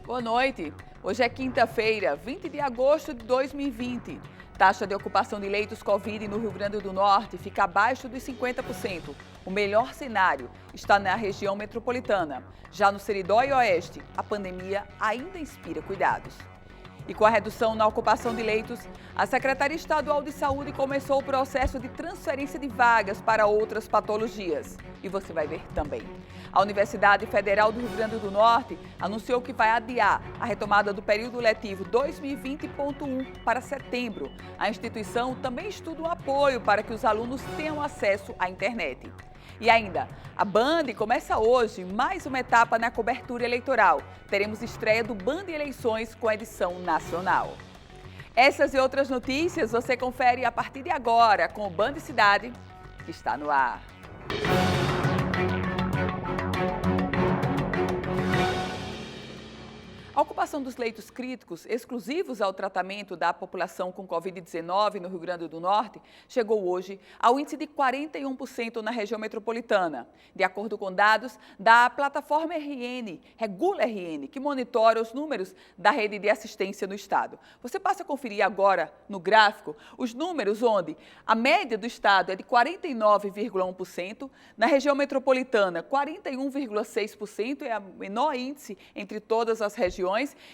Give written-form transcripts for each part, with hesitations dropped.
Boa noite. Hoje é quinta-feira, 20 de agosto de 2020. Taxa de ocupação de leitos Covid no Rio Grande do Norte fica abaixo dos 50%. O melhor cenário está na região metropolitana. Já no Seridó e Oeste, a pandemia ainda inspira cuidados. E com a redução na ocupação de leitos, a Secretaria Estadual de Saúde começou o processo de transferência de vagas para outras patologias. E você vai ver também. A Universidade Federal do Rio Grande do Norte anunciou que vai adiar a retomada do período letivo 2020.1 para setembro. A instituição também estuda um apoio para que os alunos tenham acesso à internet. E ainda, a Band começa hoje mais uma etapa na cobertura eleitoral. Teremos estreia do Band Eleições com a edição nacional. Essas e outras notícias você confere a partir de agora com o Band Cidade, que está no ar. A ocupação dos leitos críticos exclusivos ao tratamento da população com Covid-19 no Rio Grande do Norte chegou hoje ao índice de 41% na região metropolitana, de acordo com dados da plataforma Regula RN, que monitora os números da rede de assistência no estado. Você passa a conferir agora no gráfico os números onde a média do estado é de 49,1%, na região metropolitana 41,6%, é o menor índice entre todas as regiões.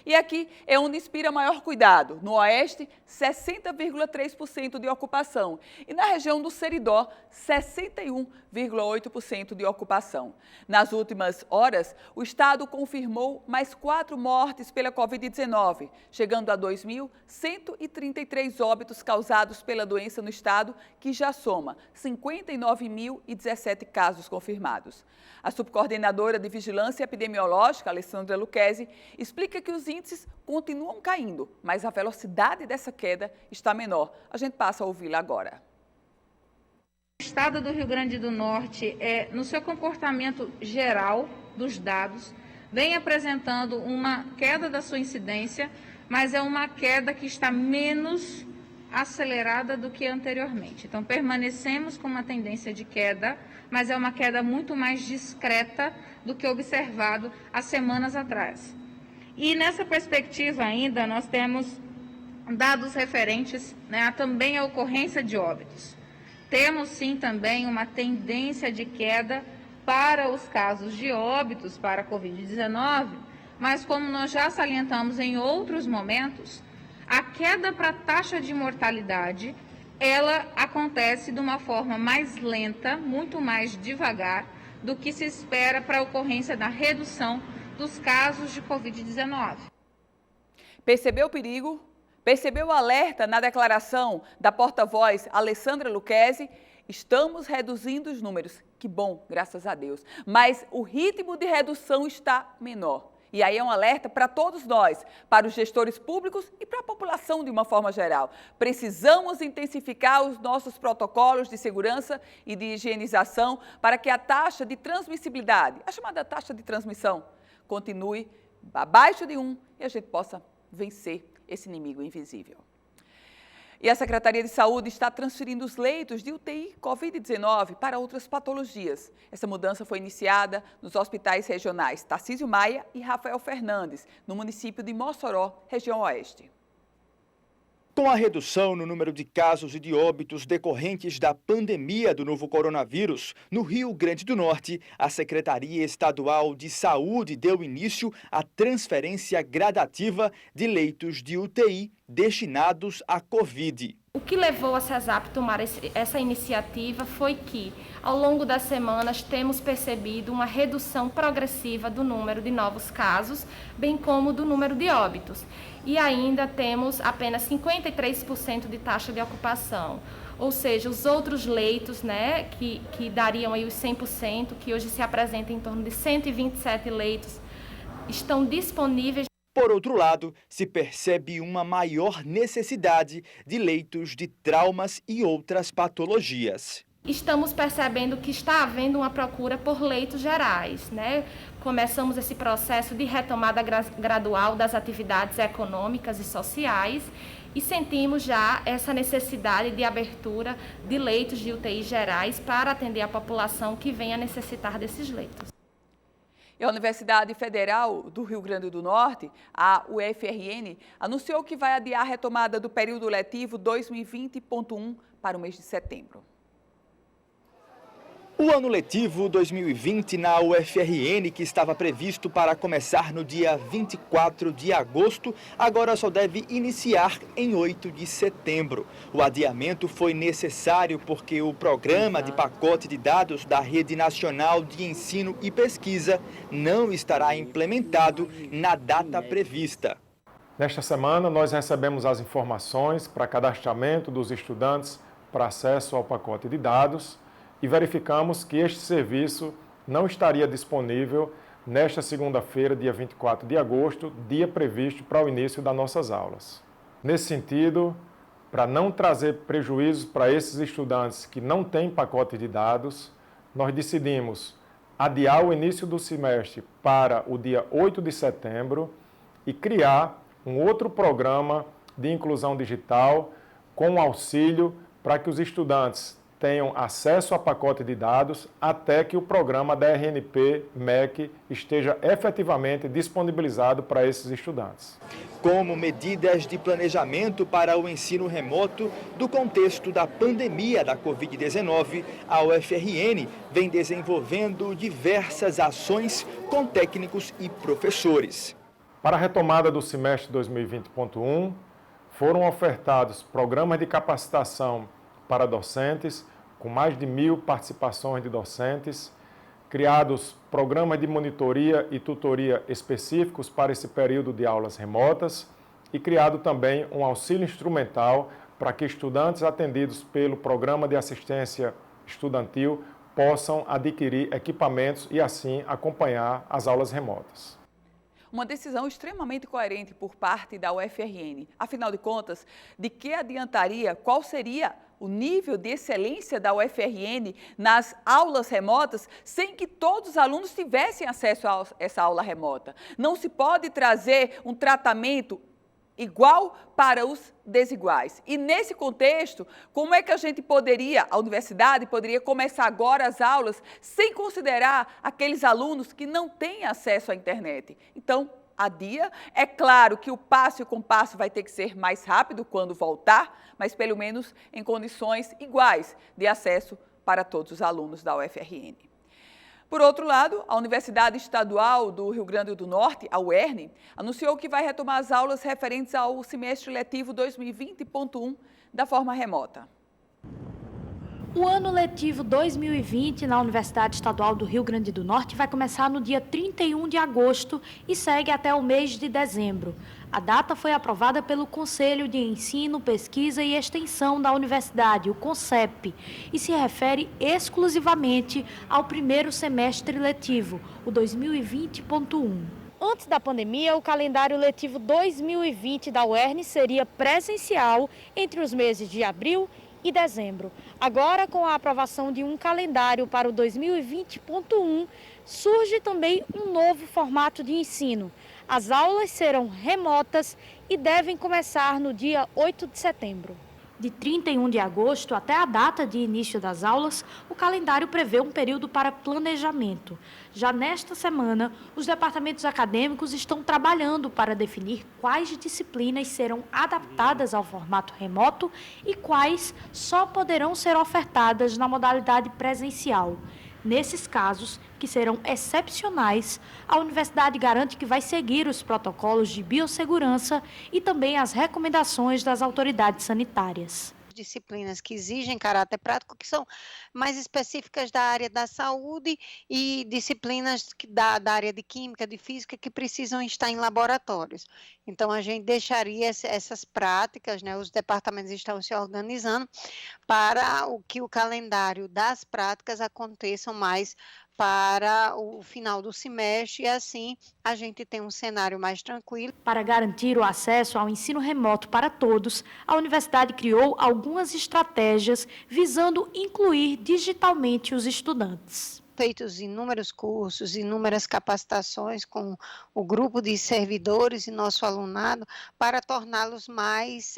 E aqui é onde inspira maior cuidado. No Oeste, 60,3% de ocupação. E na região do Seridó, 61,8% de ocupação. Nas últimas horas, o estado confirmou mais 4 mortes pela Covid-19, chegando a 2.133 óbitos causados pela doença no estado, que já soma 59.017 casos confirmados. A subcoordenadora de Vigilância Epidemiológica, Alessandra Lucchesi, explica que os índices continuam caindo, mas a velocidade dessa queda está menor. A gente passa a ouvi-la agora. O estado do Rio Grande do Norte, no seu comportamento geral dos dados, vem apresentando uma queda da sua incidência, mas é uma queda que está menos acelerada do que anteriormente. Então, permanecemos com uma tendência de queda, mas é uma queda muito mais discreta do que observado há semanas atrás. E nessa perspectiva ainda, nós temos dados referentes, também à ocorrência de óbitos. Temos sim também uma tendência de queda para os casos de óbitos para a Covid-19, mas como nós já salientamos em outros momentos, a queda para a taxa de mortalidade, ela acontece de uma forma mais lenta, muito mais devagar, do que se espera para a ocorrência da redução dos casos de Covid-19. Percebeu o perigo? Percebeu o alerta na declaração da porta-voz Alessandra Lucchesi? Estamos reduzindo os números. Que bom, graças a Deus. Mas o ritmo de redução está menor. E aí é um alerta para todos nós, para os gestores públicos e para a população de uma forma geral. Precisamos intensificar os nossos protocolos de segurança e de higienização para que a taxa de transmissibilidade, a chamada taxa de transmissão, continue abaixo de 1 e a gente possa vencer esse inimigo invisível. E a Secretaria de Saúde está transferindo os leitos de UTI Covid-19 para outras patologias. Essa mudança foi iniciada nos hospitais regionais Tarcísio Maia e Rafael Fernandes, no município de Mossoró, região Oeste. Com a redução no número de casos e de óbitos decorrentes da pandemia do novo coronavírus, no Rio Grande do Norte, a Secretaria Estadual de Saúde deu início à transferência gradativa de leitos de UTI destinados à Covid. O que levou a CESAP a tomar essa iniciativa foi que, ao longo das semanas, temos percebido uma redução progressiva do número de novos casos, bem como do número de óbitos. E ainda temos apenas 53% de taxa de ocupação. Ou seja, os outros leitos, que dariam aí os 100%, que hoje se apresentam em torno de 127 leitos, estão disponíveis. Por outro lado, se percebe uma maior necessidade de leitos de traumas e outras patologias. Estamos percebendo que está havendo uma procura por leitos gerais, Começamos esse processo de retomada gradual das atividades econômicas e sociais e sentimos já essa necessidade de abertura de leitos de UTI gerais para atender a população que venha necessitar desses leitos. E a Universidade Federal do Rio Grande do Norte, a UFRN, anunciou que vai adiar a retomada do período letivo 2020.1 para o mês de setembro. O ano letivo 2020 na UFRN, que estava previsto para começar no dia 24 de agosto, agora só deve iniciar em 8 de setembro. O adiamento foi necessário porque o programa de pacote de dados da Rede Nacional de Ensino e Pesquisa não estará implementado na data prevista. Nesta semana, nós recebemos as informações para cadastramento dos estudantes para acesso ao pacote de dados e verificamos que este serviço não estaria disponível nesta segunda-feira, dia 24 de agosto, dia previsto para o início das nossas aulas. Nesse sentido, para não trazer prejuízos para esses estudantes que não têm pacote de dados, nós decidimos adiar o início do semestre para o dia 8 de setembro e criar um outro programa de inclusão digital com auxílio para que os estudantes tenham acesso a pacote de dados até que o programa da RNP-MEC esteja efetivamente disponibilizado para esses estudantes. Como medidas de planejamento para o ensino remoto do contexto da pandemia da Covid-19, a UFRN vem desenvolvendo diversas ações com técnicos e professores. Para a retomada do semestre 2020.1, foram ofertados programas de capacitação para docentes, com mais de 1.000 participações de docentes, criados programas de monitoria e tutoria específicos para esse período de aulas remotas e criado também um auxílio instrumental para que estudantes atendidos pelo Programa de Assistência Estudantil possam adquirir equipamentos e assim acompanhar as aulas remotas. Uma decisão extremamente coerente por parte da UFRN. Afinal de contas, de que adiantaria, qual seria o nível de excelência da UFRN nas aulas remotas sem que todos os alunos tivessem acesso a essa aula remota? Não se pode trazer um tratamento igual para os desiguais. E nesse contexto, como é que a universidade poderia começar agora as aulas sem considerar aqueles alunos que não têm acesso à internet? Então, adia. É claro que o passo e o compasso vai ter que ser mais rápido quando voltar, mas pelo menos em condições iguais de acesso para todos os alunos da UFRN. Por outro lado, a Universidade Estadual do Rio Grande do Norte, a UERN, anunciou que vai retomar as aulas referentes ao semestre letivo 2020.1 da forma remota. O ano letivo 2020 na Universidade Estadual do Rio Grande do Norte vai começar no dia 31 de agosto e segue até o mês de dezembro. A data foi aprovada pelo Conselho de Ensino, Pesquisa e Extensão da Universidade, o CONCEP, e se refere exclusivamente ao primeiro semestre letivo, o 2020.1. Antes da pandemia, o calendário letivo 2020 da UERN seria presencial entre os meses de abril e dezembro. Agora, com a aprovação de um calendário para o 2020.1, surge também um novo formato de ensino. As aulas serão remotas e devem começar no dia 8 de setembro. De 31 de agosto até a data de início das aulas, o calendário prevê um período para planejamento. Já nesta semana, os departamentos acadêmicos estão trabalhando para definir quais disciplinas serão adaptadas ao formato remoto e quais só poderão ser ofertadas na modalidade presencial. Nesses casos, que serão excepcionais, a universidade garante que vai seguir os protocolos de biossegurança e também as recomendações das autoridades sanitárias. Disciplinas que exigem caráter prático, que são mais específicas da área da saúde, e disciplinas da área de química, de física, que precisam estar em laboratórios. Então, a gente deixaria essas práticas, né, os departamentos estão se organizando para que o calendário das práticas aconteçam mais para o final do semestre, e assim a gente tem um cenário mais tranquilo. Para garantir o acesso ao ensino remoto para todos, a universidade criou algumas estratégias visando incluir digitalmente os estudantes. Feitos inúmeros cursos, inúmeras capacitações com o grupo de servidores e nosso alunado para torná-los mais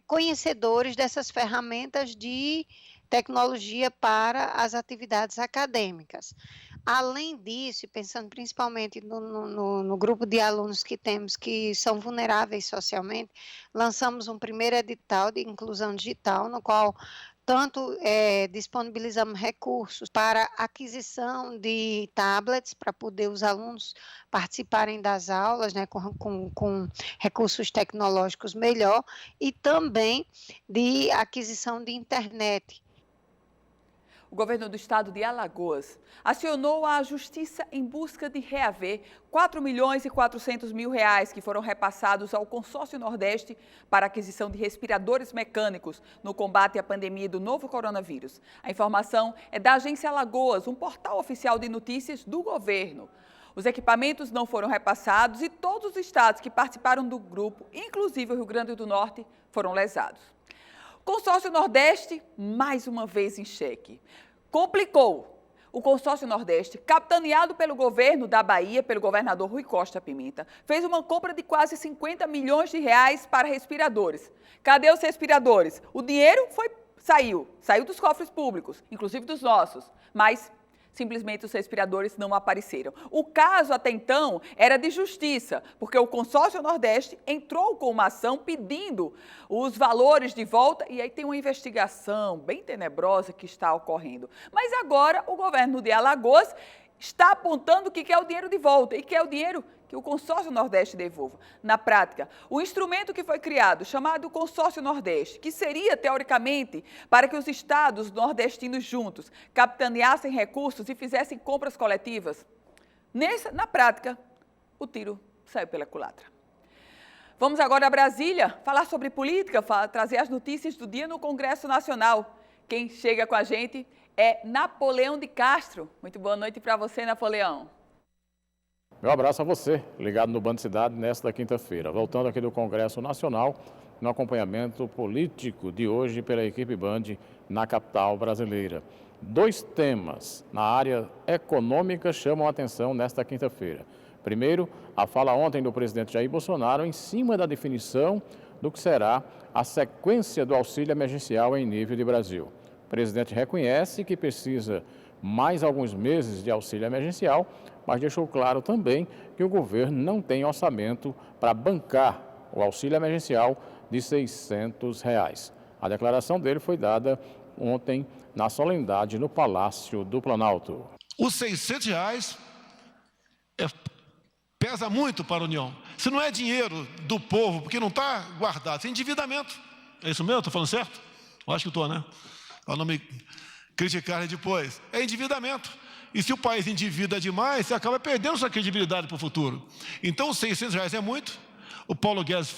conhecedores dessas ferramentas de tecnologia para as atividades acadêmicas. Além disso, e pensando principalmente no grupo de alunos que temos que são vulneráveis socialmente, lançamos um primeiro edital de inclusão digital, no qual tanto disponibilizamos recursos para aquisição de tablets, para poder os alunos participarem das aulas, né, com recursos tecnológicos melhor, e também de aquisição de internet. O governo do estado de Alagoas acionou a Justiça em busca de reaver R$ 4.400.000 que foram repassados ao Consórcio Nordeste para aquisição de respiradores mecânicos no combate à pandemia do novo coronavírus. A informação é da Agência Alagoas, um portal oficial de notícias do governo. Os equipamentos não foram repassados e todos os estados que participaram do grupo, inclusive o Rio Grande do Norte, foram lesados. Consórcio Nordeste, mais uma vez em xeque. Complicou. O Consórcio Nordeste, capitaneado pelo governo da Bahia, pelo governador Rui Costa Pimenta, fez uma compra de quase R$ 50 milhões para respiradores. Cadê os respiradores? O dinheiro saiu dos cofres públicos, inclusive dos nossos, mas simplesmente os respiradores não apareceram. O caso, até então, era de justiça, porque o Consórcio Nordeste entrou com uma ação pedindo os valores de volta e aí tem uma investigação bem tenebrosa que está ocorrendo. Mas agora o governo de Alagoas está apontando que quer o dinheiro de volta e quer o dinheiro que o Consórcio Nordeste devolva. Na prática, o instrumento que foi criado, chamado Consórcio Nordeste, que seria, teoricamente, para que os estados nordestinos juntos capitaneassem recursos e fizessem compras coletivas, na prática, o tiro saiu pela culatra. Vamos agora a Brasília, falar sobre política, trazer as notícias do dia no Congresso Nacional. Quem chega com a gente é Napoleão de Castro. Muito boa noite para você, Napoleão. Meu abraço a você, ligado no Band Cidade nesta quinta-feira. Voltando aqui do Congresso Nacional, no acompanhamento político de hoje pela equipe Band na capital brasileira. 2 temas na área econômica chamam a atenção nesta quinta-feira. Primeiro, a fala ontem do presidente Jair Bolsonaro em cima da definição do que será a sequência do auxílio emergencial em nível de Brasil. O presidente reconhece que precisa mais alguns meses de auxílio emergencial, mas deixou claro também que o governo não tem orçamento para bancar o auxílio emergencial de R$ 600. A declaração dele foi dada ontem na solenidade no Palácio do Planalto. Os R$ 600 pesa muito para a União. Se não é dinheiro do povo, porque não está guardado, é endividamento. É isso mesmo? Estou falando certo? Eu acho que estou, né? Para não me criticarem depois. É endividamento. E se o país endivida demais, você acaba perdendo sua credibilidade para o futuro. Então, os R$ 600 é muito. O Paulo Guedes,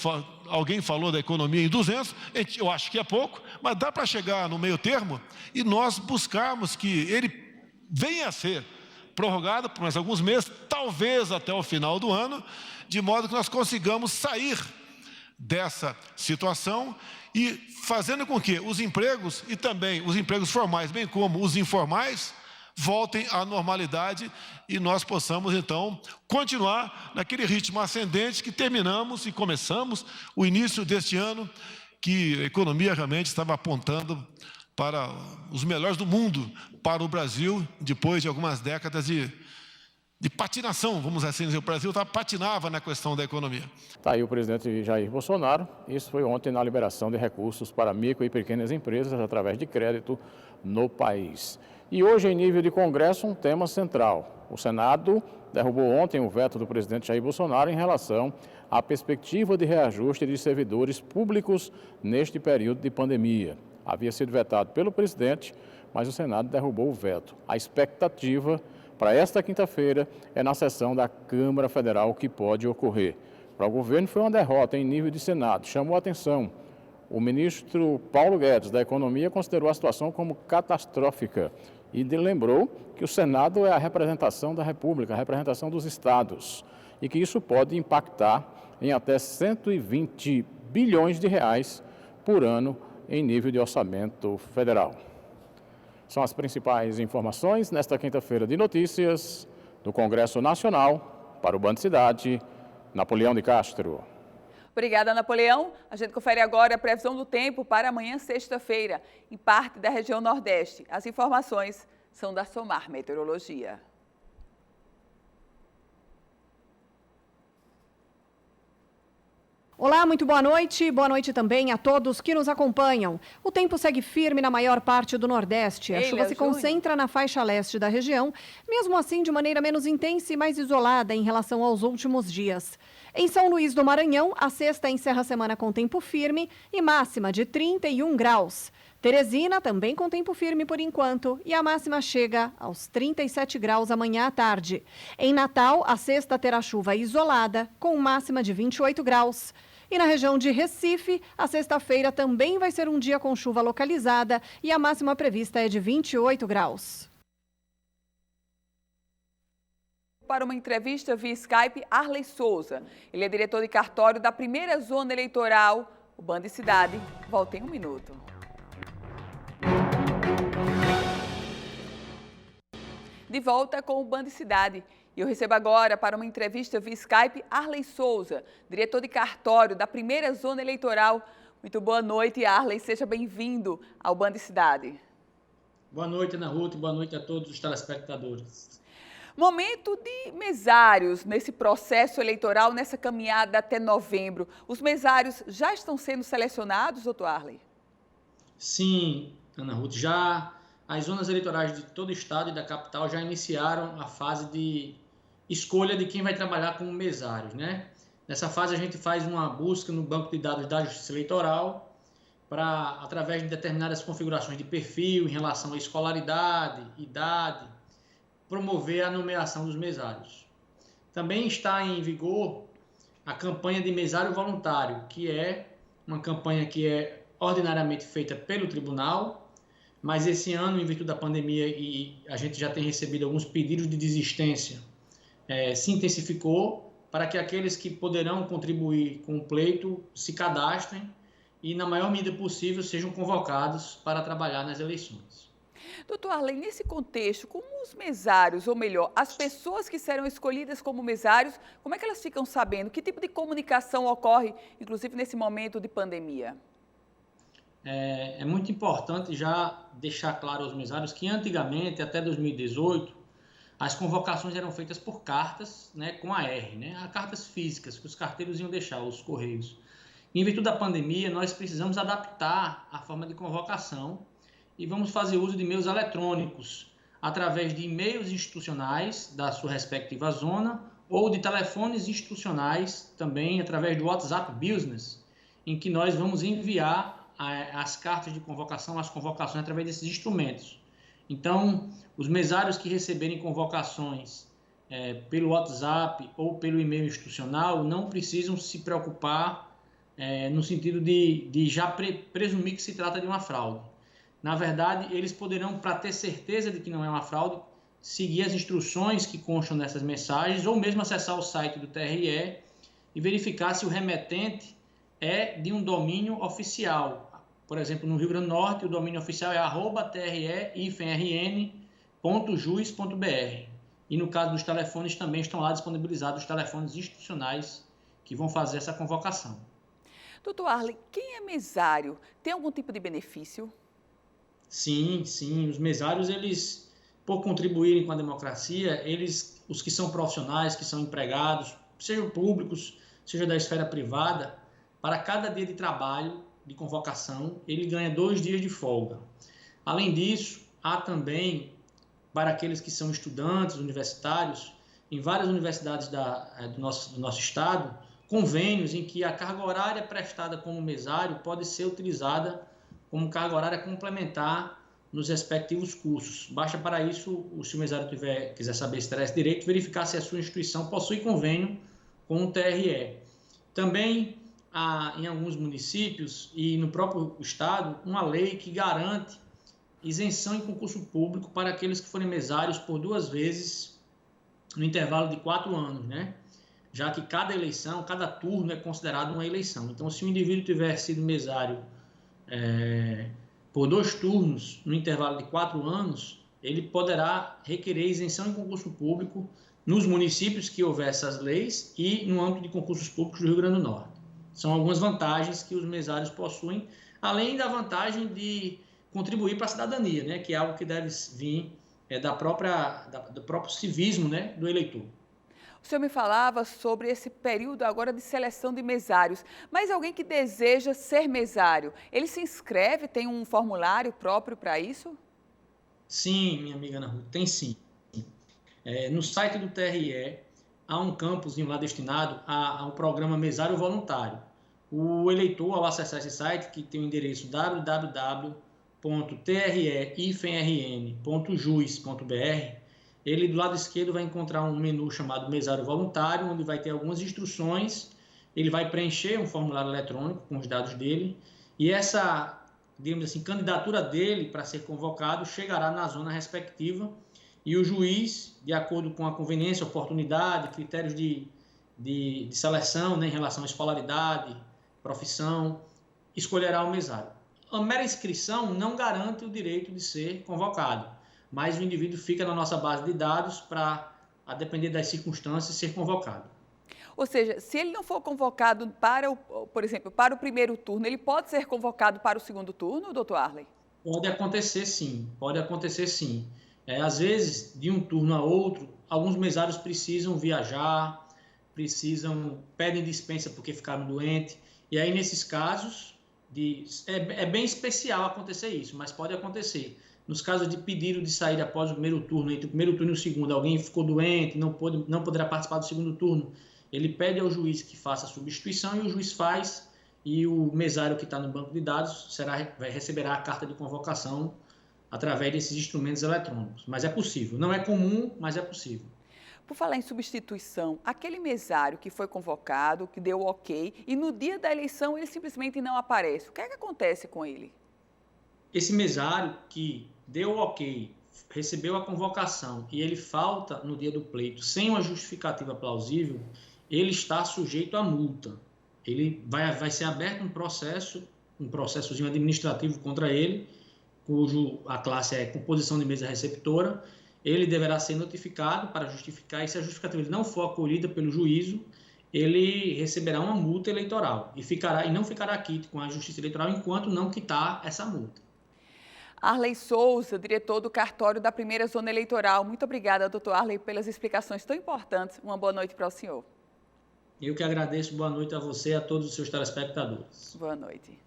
alguém falou da economia em 200, eu acho que é pouco, mas dá para chegar no meio termo e nós buscarmos que ele venha a ser prorrogado por mais alguns meses, talvez até o final do ano, de modo que nós consigamos sair dessa situação e fazendo com que os empregos e também os empregos formais, bem como os informais, voltem à normalidade e nós possamos, então, continuar naquele ritmo ascendente que terminamos e começamos o início deste ano, que a economia realmente estava apontando para os melhores do mundo, para o Brasil, depois de algumas décadas de patinação, vamos assim dizer. O Brasil patinava na questão da economia. Está aí o presidente Jair Bolsonaro. Isso foi ontem na liberação de recursos para micro e pequenas empresas através de crédito no país. E hoje, em nível de Congresso, um tema central. O Senado derrubou ontem o veto do presidente Jair Bolsonaro em relação à perspectiva de reajuste de servidores públicos neste período de pandemia. Havia sido vetado pelo presidente, mas o Senado derrubou o veto. A expectativa para esta quinta-feira é na sessão da Câmara Federal que pode ocorrer. Para o governo foi uma derrota em nível de Senado, chamou a atenção. O ministro Paulo Guedes, da Economia, considerou a situação como catastrófica e lembrou que o Senado é a representação da República, a representação dos estados, e que isso pode impactar em até 120 bilhões de reais por ano em nível de orçamento federal. São as principais informações nesta quinta-feira de notícias do Congresso Nacional. Para o Band Cidade, Napoleão de Castro. Obrigada, Napoleão. A gente confere agora a previsão do tempo para amanhã, sexta-feira, em parte da região Nordeste. As informações são da Somar Meteorologia. Olá, muito boa noite. Boa noite também a todos que nos acompanham. O tempo segue firme na maior parte do Nordeste. A chuva se concentra na faixa leste da região, mesmo assim de maneira menos intensa e mais isolada em relação aos últimos dias. Em São Luís do Maranhão, a sexta encerra a semana com tempo firme e máxima de 31 graus. Teresina também com tempo firme por enquanto e a máxima chega aos 37 graus amanhã à tarde. Em Natal, a sexta terá chuva isolada com máxima de 28 graus. E na região de Recife, a sexta-feira também vai ser um dia com chuva localizada e a máxima prevista é de 28 graus. Para uma entrevista via Skype, Arley Souza. Ele é diretor de cartório da primeira zona eleitoral, o Band Cidade. Volta em um minuto. De volta com o Band Cidade. E eu recebo agora, para uma entrevista via Skype, Arley Souza, diretor de cartório da primeira zona eleitoral. Muito boa noite, Arley. Seja bem-vindo ao Band Cidade. Boa noite, Ana Ruth. Boa noite a todos os telespectadores. Momento de mesários nesse processo eleitoral, nessa caminhada até novembro. Os mesários já estão sendo selecionados, doutor Arley? Sim, Ana Ruth. Já as zonas eleitorais de todo o estado e da capital já iniciaram a fase de escolha de quem vai trabalhar como mesários, né? Nessa fase a gente faz uma busca no banco de dados da Justiça Eleitoral para, através de determinadas configurações de perfil em relação à escolaridade, idade, promover a nomeação dos mesários. Também está em vigor a campanha de mesário voluntário, que é uma campanha que é ordinariamente feita pelo tribunal, mas esse ano, em virtude da pandemia, e a gente já tem recebido alguns pedidos de desistência, se intensificou para que aqueles que poderão contribuir com o pleito se cadastrem e, na maior medida possível, sejam convocados para trabalhar nas eleições. Doutor Arley, nesse contexto, como os mesários, ou melhor, as pessoas que serão escolhidas como mesários, como é que elas ficam sabendo? Que tipo de comunicação ocorre, inclusive nesse momento de pandemia? É muito importante já deixar claro aos mesários que antigamente, até 2018, as convocações eram feitas por cartas, né, com AR, né, cartas físicas que os carteiros iam deixar, os correios. Em virtude da pandemia, nós precisamos adaptar a forma de convocação e vamos fazer uso de meios eletrônicos, através de e-mails institucionais da sua respectiva zona ou de telefones institucionais, também através do WhatsApp Business, em que nós vamos enviar as cartas de convocação, as convocações através desses instrumentos. Então, os mesários que receberem convocações pelo WhatsApp ou pelo e-mail institucional não precisam se preocupar no sentido de já presumir que se trata de uma fraude. Na verdade, eles poderão, para ter certeza de que não é uma fraude, seguir as instruções que constam nessas mensagens ou mesmo acessar o site do TRE e verificar se o remetente é de um domínio oficial. Por exemplo, no Rio Grande do Norte, o domínio oficial é @tre-rn.jus.br. E no caso dos telefones, também estão lá disponibilizados os telefones institucionais que vão fazer essa convocação. Doutor Arley, quem é mesário? Tem algum tipo de benefício? Sim. Os mesários, eles, por contribuírem com a democracia, os que são profissionais, que são empregados, sejam públicos, seja da esfera privada, para cada dia de trabalho, de convocação, ele ganha 2 dias de folga. Além disso, há também, para aqueles que são estudantes universitários, em várias universidades do nosso estado, convênios em que a carga horária prestada como mesário pode ser utilizada como carga horária complementar nos respectivos cursos. Basta para isso, se o mesário quiser saber se terá esse direito, verificar se a sua instituição possui convênio com o TRE. Também há, em alguns municípios e no próprio estado, uma lei que garante isenção em concurso público para aqueles que forem mesários por 2 vezes no intervalo de 4 anos, né? Já que cada eleição, cada turno é considerado uma eleição. Então, se o indivíduo tiver sido mesário por 2 turnos no intervalo de 4 anos, ele poderá requerer isenção em concurso público nos municípios que houver essas leis e no âmbito de concursos públicos do Rio Grande do Norte. São algumas vantagens que os mesários possuem, além da vantagem de contribuir para a cidadania, né, que é algo que deve vir do próprio civismo, né, do eleitor. O senhor me falava sobre esse período agora de seleção de mesários, mas alguém que deseja ser mesário, ele se inscreve, tem um formulário próprio para isso? Sim, minha amiga Ana Ruth, tem sim. No site do TRE, há um campozinho lá destinado ao programa Mesário Voluntário. O eleitor, ao acessar esse site, que tem o endereço www.tre-rn.jus.br, ele do lado esquerdo vai encontrar um menu chamado Mesário Voluntário, onde vai ter algumas instruções, ele vai preencher um formulário eletrônico com os dados dele, e essa, digamos assim, candidatura dele para ser convocado chegará na zona respectiva, e o juiz, de acordo com a conveniência, oportunidade, critérios de seleção, né, em relação à escolaridade, profissão, escolherá o mesário. A mera inscrição não garante o direito de ser convocado, mas o indivíduo fica na nossa base de dados para, a depender das circunstâncias, ser convocado. Ou seja, se ele não for convocado para, por exemplo, para o primeiro turno, ele pode ser convocado para o segundo turno, doutor Arley? Pode acontecer sim, pode acontecer sim. Às vezes, de um turno a outro, alguns mesários precisam viajar, pedem dispensa porque ficaram doentes, e aí nesses casos, é bem especial acontecer isso, mas pode acontecer. Nos casos de pedido de sair após o primeiro turno, entre o primeiro turno e o segundo, alguém ficou doente, não poderá participar do segundo turno, ele pede ao juiz que faça a substituição e o juiz faz, e o mesário que está no banco de dados receberá a carta de convocação através desses instrumentos eletrônicos. Mas é possível. Não é comum, mas é possível. Por falar em substituição, aquele mesário que foi convocado, que deu ok, e no dia da eleição ele simplesmente não aparece, o que é que acontece com ele? Esse mesário que deu ok, recebeu a convocação e ele falta no dia do pleito sem uma justificativa plausível, ele está sujeito a multa. Ele vai ser aberto um processozinho administrativo contra ele, cujo a classe é composição de mesa receptora. Ele deverá ser notificado para justificar, e se a justificativa não for acolhida pelo juízo, ele receberá uma multa eleitoral e não ficará quite com a Justiça Eleitoral enquanto não quitar essa multa. Arley Souza, diretor do cartório da primeira zona eleitoral. Muito obrigada, doutor Arley, pelas explicações tão importantes. Uma boa noite para o senhor. Eu que agradeço. Boa noite a você e a todos os seus telespectadores. Boa noite.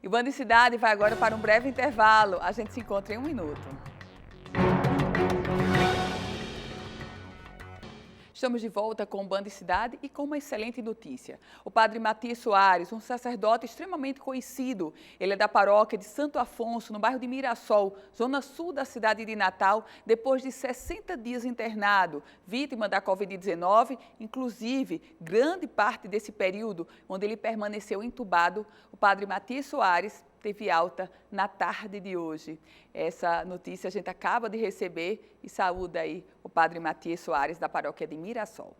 E o Band Cidade vai agora para um breve intervalo. A gente se encontra em 1 minuto. Estamos de volta com o Band Cidade e com uma excelente notícia. O padre Matias Soares, um sacerdote extremamente conhecido, ele é da paróquia de Santo Afonso, no bairro de Mirassol, zona sul da cidade de Natal, depois de 60 dias internado, vítima da Covid-19, inclusive grande parte desse período onde ele permaneceu entubado, o padre Matias Soares teve alta na tarde de hoje. Essa notícia a gente acaba de receber e saúda aí o padre Matias Soares, da paróquia de Mirassol.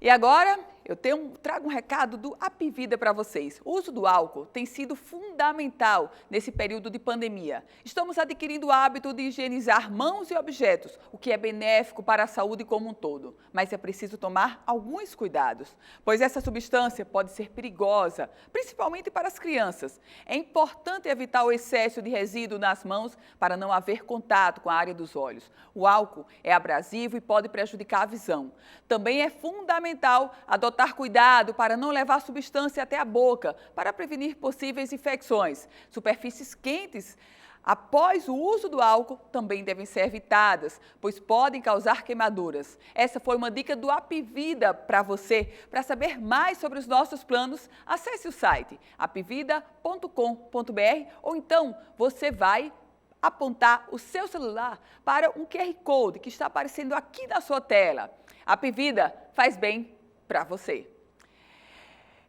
E agora eu trago um recado do Apivida para vocês. O uso do álcool tem sido fundamental nesse período de pandemia. Estamos adquirindo o hábito de higienizar mãos e objetos, o que é benéfico para a saúde como um todo. Mas é preciso tomar alguns cuidados, pois essa substância pode ser perigosa, principalmente para as crianças. É importante evitar o excesso de resíduo nas mãos para não haver contato com a área dos olhos. O álcool é abrasivo e pode prejudicar a visão. Também é fundamental adotar cuidado para não levar substância até a boca, para prevenir possíveis infecções. Superfícies quentes após o uso do álcool também devem ser evitadas, pois podem causar queimaduras. Essa foi uma dica do Apivida para você. Para saber mais sobre os nossos planos, acesse o site apivida.com.br ou então você vai apontar o seu celular para um QR Code que está aparecendo aqui na sua tela. A Apivida faz bem para você.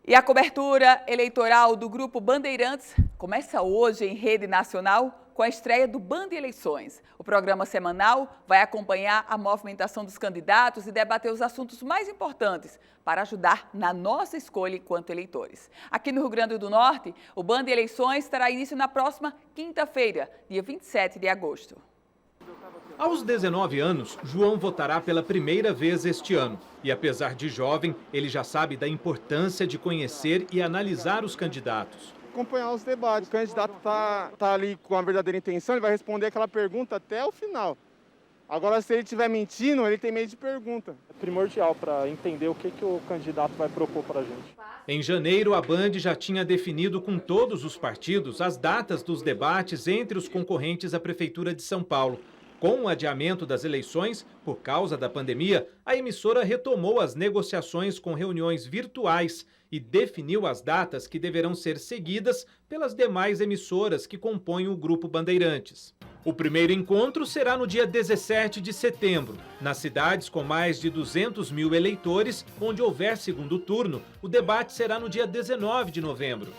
E a cobertura eleitoral do Grupo Bandeirantes começa hoje em rede nacional com a estreia do Band Eleições. O programa semanal vai acompanhar a movimentação dos candidatos e debater os assuntos mais importantes para ajudar na nossa escolha enquanto eleitores. Aqui no Rio Grande do Norte, o Band Eleições terá início na próxima quinta-feira, dia 27 de agosto. Aos 19 anos, João votará pela primeira vez este ano. E apesar de jovem, ele já sabe da importância de conhecer e analisar os candidatos. Acompanhar os debates. O candidato está ali com a verdadeira intenção, ele vai responder aquela pergunta até o final. Agora, se ele estiver mentindo, ele tem medo de pergunta. É primordial para entender o que o candidato vai propor para a gente. Em janeiro, a Band já tinha definido com todos os partidos as datas dos debates entre os concorrentes à Prefeitura de São Paulo. Com o adiamento das eleições, por causa da pandemia, a emissora retomou as negociações com reuniões virtuais e definiu as datas que deverão ser seguidas pelas demais emissoras que compõem o Grupo Bandeirantes. O primeiro encontro será no dia 17 de setembro. Nas cidades com mais de 200 mil eleitores, onde houver segundo turno, o debate será no dia 19 de novembro.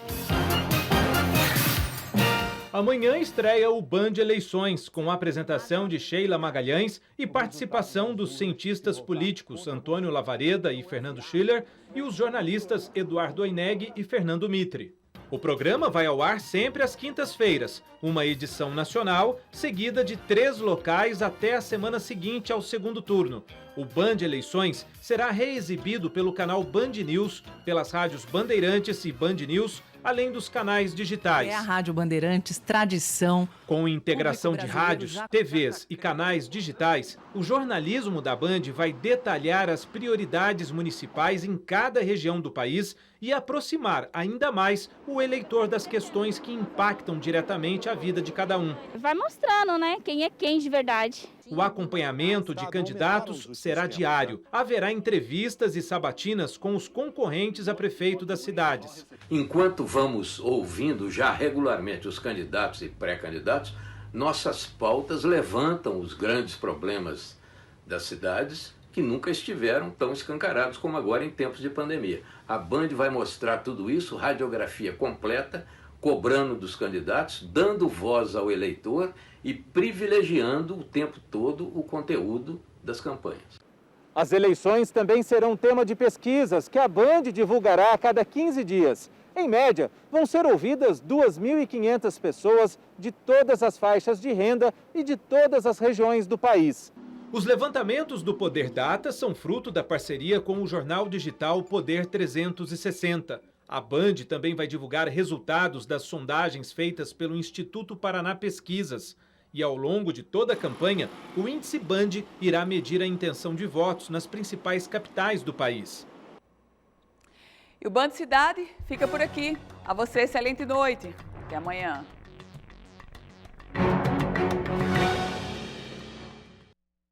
Amanhã estreia o Band Eleições, com a apresentação de Sheila Magalhães e participação dos cientistas políticos Antônio Lavareda e Fernando Schiller e os jornalistas Eduardo Oineg e Fernando Mitre. O programa vai ao ar sempre às quintas-feiras, uma edição nacional, seguida de 3 locais até a semana seguinte ao segundo turno. O Band Eleições será reexibido pelo canal Band News, pelas rádios Bandeirantes e Band News, além dos canais digitais. É a Rádio Bandeirantes, tradição. Com integração de rádios, TVs e canais digitais, o jornalismo da Band vai detalhar as prioridades municipais em cada região do país e aproximar ainda mais o eleitor das questões que impactam diretamente a vida de cada um. Vai mostrando, né, quem é quem de verdade. O acompanhamento de candidatos será diário. Haverá entrevistas e sabatinas com os concorrentes a prefeito das cidades. Enquanto vamos ouvindo já regularmente os candidatos e pré-candidatos, nossas pautas levantam os grandes problemas das cidades que nunca estiveram tão escancarados como agora em tempos de pandemia. A Band vai mostrar tudo isso, radiografia completa, cobrando dos candidatos, dando voz ao eleitor e privilegiando o tempo todo o conteúdo das campanhas. As eleições também serão tema de pesquisas que a Band divulgará a cada 15 dias. Em média, vão ser ouvidas 2.500 pessoas de todas as faixas de renda e de todas as regiões do país. Os levantamentos do Poder Data são fruto da parceria com o jornal digital Poder 360. A Band também vai divulgar resultados das sondagens feitas pelo Instituto Paraná Pesquisas. E ao longo de toda a campanha, o índice Band irá medir a intenção de votos nas principais capitais do país. E o Band Cidade fica por aqui. A você, excelente noite. Até amanhã.